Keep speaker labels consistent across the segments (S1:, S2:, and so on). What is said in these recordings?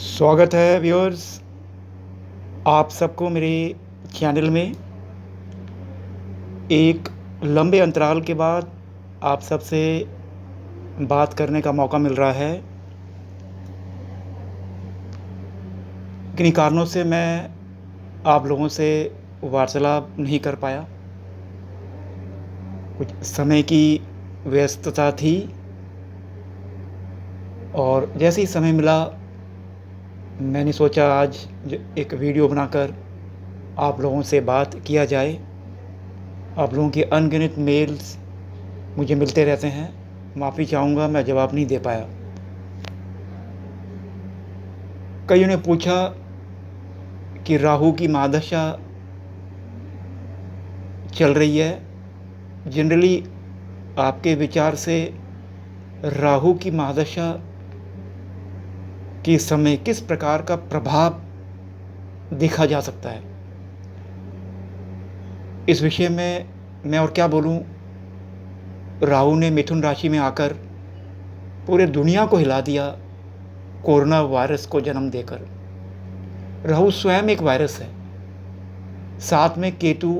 S1: स्वागत है व्यूअर्स, आप सबको मेरे चैनल में। एक लंबे अंतराल के बाद आप सबसे बात करने का मौका मिल रहा है। किन्हीं कारणों से मैं आप लोगों से वार्तालाप नहीं कर पाया। कुछ समय की व्यस्तता थी और जैसे ही समय मिला मैंने सोचा आज एक वीडियो बनाकर आप लोगों से बात किया जाए। आप लोगों के अनगिनत मेल्स मुझे मिलते रहते हैं। माफ़ी चाहूँगा मैं जवाब नहीं दे पाया। कईयों ने पूछा कि राहु की महादशा चल रही है। जनरली आपके विचार से राहु की महादशा के समय किस प्रकार का प्रभाव देखा जा सकता है, इस विषय में मैं और क्या बोलूं। राहु ने मिथुन राशि में आकर पूरे दुनिया को हिला दिया कोरोना वायरस को जन्म देकर। राहु स्वयं एक वायरस है। साथ में केतु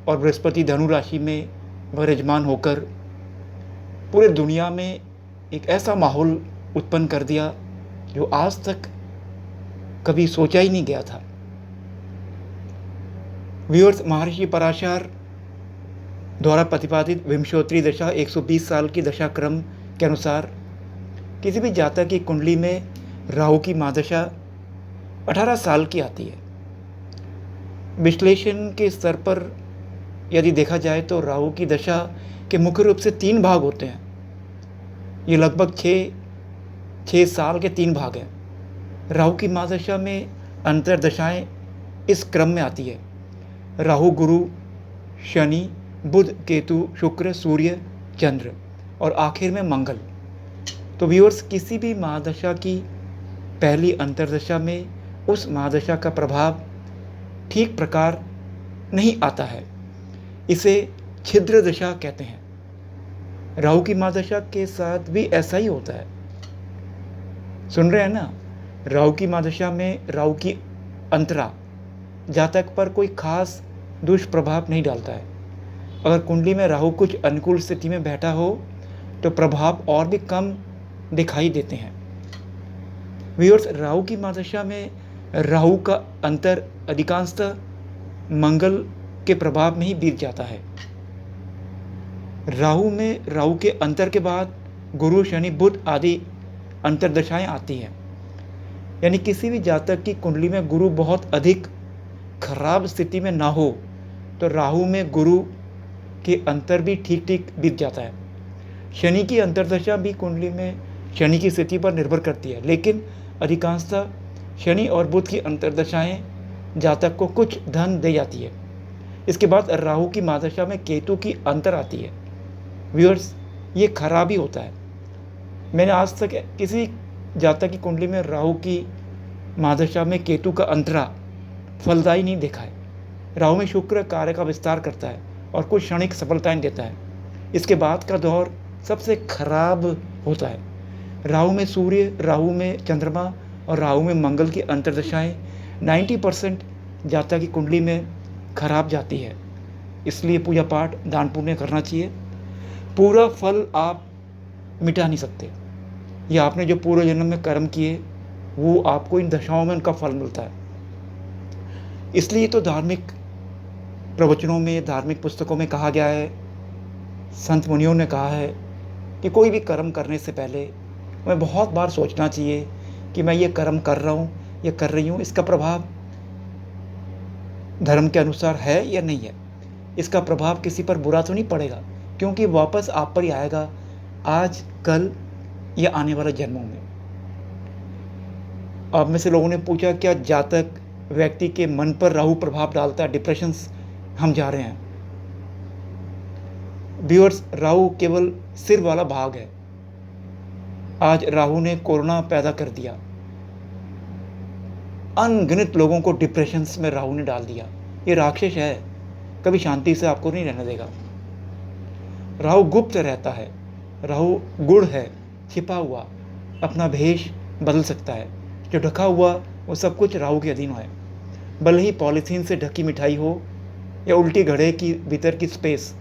S1: और बृहस्पति धनु राशि में विराजमान होकर पूरे दुनिया में एक ऐसा माहौल उत्पन्न कर दिया जो आज तक कभी सोचा ही नहीं गया था। व्यूअर्स, महर्षि पराशर द्वारा प्रतिपादित विंशोत्तरी दशा 120 साल की दशा क्रम के अनुसार किसी भी जातक की कुंडली में राहु की महादशा 18 साल की आती है। विश्लेषण के स्तर पर यदि देखा जाए तो राहु की दशा के मुख्य रूप से 3 भाग होते हैं। ये लगभग 6 साल के 3 भाग हैं। राहु की महादशा में अंतर्दशाएं इस क्रम में आती है: राहु, गुरु, शनि, बुध, केतु, शुक्र, सूर्य, चंद्र और आखिर में मंगल। तो व्यूअर्स, किसी भी महादशा की पहली अंतर्दशा में उस महादशा का प्रभाव ठीक प्रकार नहीं आता है। इसे छिद्र दशा कहते हैं। राहु की महादशा के साथ भी ऐसा ही होता है। सुन रहे हैं ना? राहु की महादशा में राहु की अंतरा जातक पर कोई खास दुष्प्रभाव नहीं डालता है। अगर कुंडली में राहु कुछ अनुकूल स्थिति में बैठा हो तो प्रभाव और भी कम दिखाई देते हैं। व्यूअर्स, राहु की महादशा में राहु का अंतर अधिकांशतः मंगल के प्रभाव में ही बीत जाता है। राहु के अंतर के बाद गुरु, शनि, बुध आदि अंतर्दशाएं आती हैं। यानी किसी भी जातक की कुंडली में गुरु बहुत अधिक खराब स्थिति में ना हो तो राहु में गुरु के अंतर भी ठीक ठीक बीत जाता है। शनि की अंतर्दशा भी कुंडली में शनि की स्थिति पर निर्भर करती है, लेकिन अधिकांशतः शनि और बुध की अंतर्दशाएं जातक को कुछ धन दे जाती है। इसके बाद राहु की महादशा में केतु की अंतर आती है। व्यूअर्स, ये खराब ही होता है। मैंने आज तक किसी जातक की कुंडली में राहु की महादशा में केतु का अंतरा फलदायी नहीं देखा है। राहु में शुक्र कार्य का विस्तार करता है और कुछ क्षणिक सफलताएं देता है। इसके बाद का दौर सबसे खराब होता है। राहु में सूर्य, राहु में चंद्रमा और राहु में मंगल की अंतर्दशाएं 90% जातक की कुंडली में खराब जाती है। इसलिए पूजा पाठ, दान पुण्य करना चाहिए। पूरा फल आप मिटा नहीं सकते। या आपने जो पूर्व जन्म में कर्म किए वो आपको इन दशाओं में उनका फल मिलता है। इसलिए तो धार्मिक प्रवचनों में, धार्मिक पुस्तकों में कहा गया है, संत मुनियों ने कहा है कि कोई भी कर्म करने से पहले हमें बहुत बार सोचना चाहिए कि मैं ये कर्म कर रहा हूँ या कर रही हूँ, इसका प्रभाव धर्म के अनुसार है या नहीं है। इसका प्रभाव किसी पर बुरा तो नहीं पड़ेगा, क्योंकि वापस आप पर ही आएगा, आज, कल या आने वाले जन्मों में। आप में से लोगों ने पूछा क्या जातक व्यक्ति के मन पर राहु प्रभाव डालता है, डिप्रेशन हम जा रहे हैं। व्यूअर्स, राहु केवल सिर वाला भाग है। आज राहु ने कोरोना पैदा कर दिया। अनगिनत लोगों को डिप्रेशन में राहु ने डाल दिया। ये राक्षस है, कभी शांति से आपको नहीं रहने देगा। राहु गुप्त रहता है। राहु गुड़ है, छिपा हुआ, अपना भेष बदल सकता है। जो ढका हुआ वो सब कुछ राहु के अधीन है। भले ही पॉलीथीन से ढकी मिठाई हो या उल्टी घड़े की भीतर की स्पेस,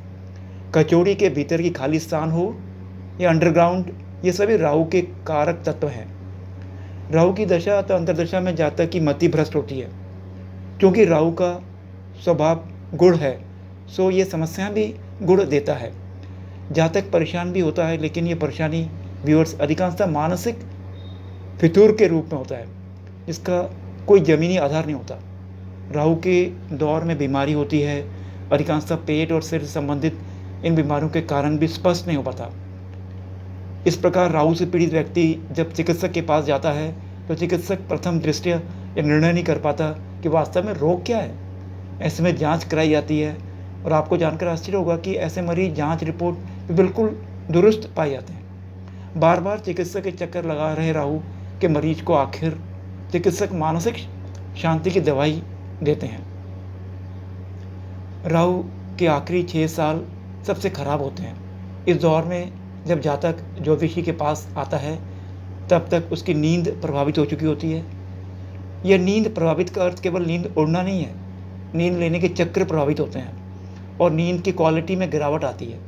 S1: कचौड़ी के भीतर की खाली स्थान हो या अंडरग्राउंड, ये सभी राहु के कारक तत्व हैं। राहु की दशा तो अंतर्दशा में जातक की मति भ्रष्ट होती है। क्योंकि राहु का स्वभाव गुण है, सो ये समस्या भी गुण देता है। जातक परेशान भी होता है, लेकिन ये परेशानी व्यूअर्स अधिकांशतः मानसिक फितूर के रूप में होता है, जिसका कोई ज़मीनी आधार नहीं होता। राहु के दौर में बीमारी होती है, अधिकांशतः पेट और सिर से संबंधित इन बीमारियों के कारण भी स्पष्ट नहीं हो पाता। इस प्रकार राहु से पीड़ित व्यक्ति जब चिकित्सक के पास जाता है तो चिकित्सक प्रथम दृष्टया यह निर्णय नहीं कर पाता कि वास्तव में रोग क्या है। ऐसे में जांच कराई जाती है और आपको जानकर आश्चर्य होगा कि ऐसे मरीज जांच रिपोर्ट बिल्कुल दुरुस्त पाए जाते हैं। बार बार चिकित्सक के चक्कर लगा रहे राहु के मरीज को आखिर चिकित्सक मानसिक शांति की दवाई देते हैं। राहु के आखिरी 6 साल सबसे खराब होते हैं। इस दौर में जब जातक ज्योतिषी के पास आता है तब तक उसकी नींद प्रभावित हो चुकी होती है। यह नींद प्रभावित का अर्थ केवल नींद उड़ना नहीं है, नींद लेने के चक्र प्रभावित होते हैं और नींद की क्वालिटी में गिरावट आती है।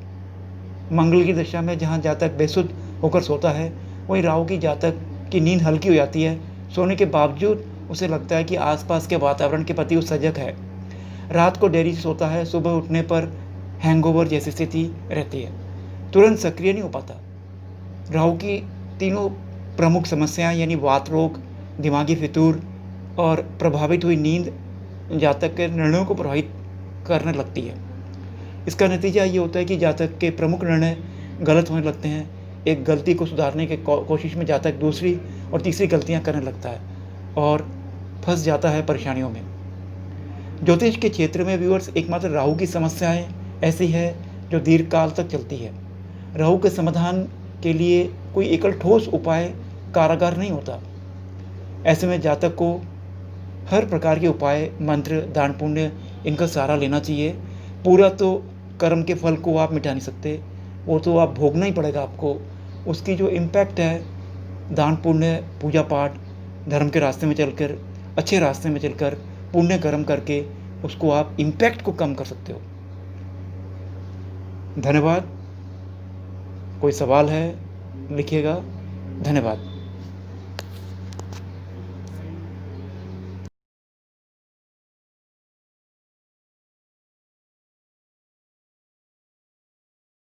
S1: मंगल की दशा में जहाँ जातक बेसुध होकर सोता है, वहीं राहु की जातक की नींद हल्की हो जाती है। सोने के बावजूद उसे लगता है कि आसपास के वातावरण के प्रति वो सजग है। रात को देरी से सोता है, सुबह उठने पर हैंगओवर जैसी स्थिति रहती है, तुरंत सक्रिय नहीं हो पाता। राहु की तीनों प्रमुख समस्याएं यानी वात रोग, दिमागी फितूर और प्रभावित हुई नींद जातक के निर्णयों को प्रभावित करने लगती है। इसका नतीजा ये होता है कि जातक के प्रमुख निर्णय गलत होने लगते हैं। एक गलती को सुधारने के कोशिश में जातक दूसरी और तीसरी गलतियां करने लगता है और फंस जाता है परेशानियों में। ज्योतिष के क्षेत्र में व्यूअर्स एकमात्र राहु की समस्याएं ऐसी है जो दीर्घकाल तक चलती है। राहु के समाधान के लिए कोई एकल ठोस उपाय कारगर नहीं होता। ऐसे में जातक को हर प्रकार के उपाय, मंत्र, दान पुण्य इनका सहारा लेना चाहिए। पूरा तो कर्म के फल को आप मिटा नहीं सकते, वो तो आप भोगना ही पड़ेगा आपको। उसकी जो इम्पैक्ट है, दान पुण्य, पूजा पाठ, धर्म के रास्ते में चलकर, अच्छे रास्ते में चलकर, पुण्य कर्म करके उसको आप इम्पैक्ट को कम कर सकते हो। धन्यवाद। कोई सवाल है लिखिएगा। धन्यवाद।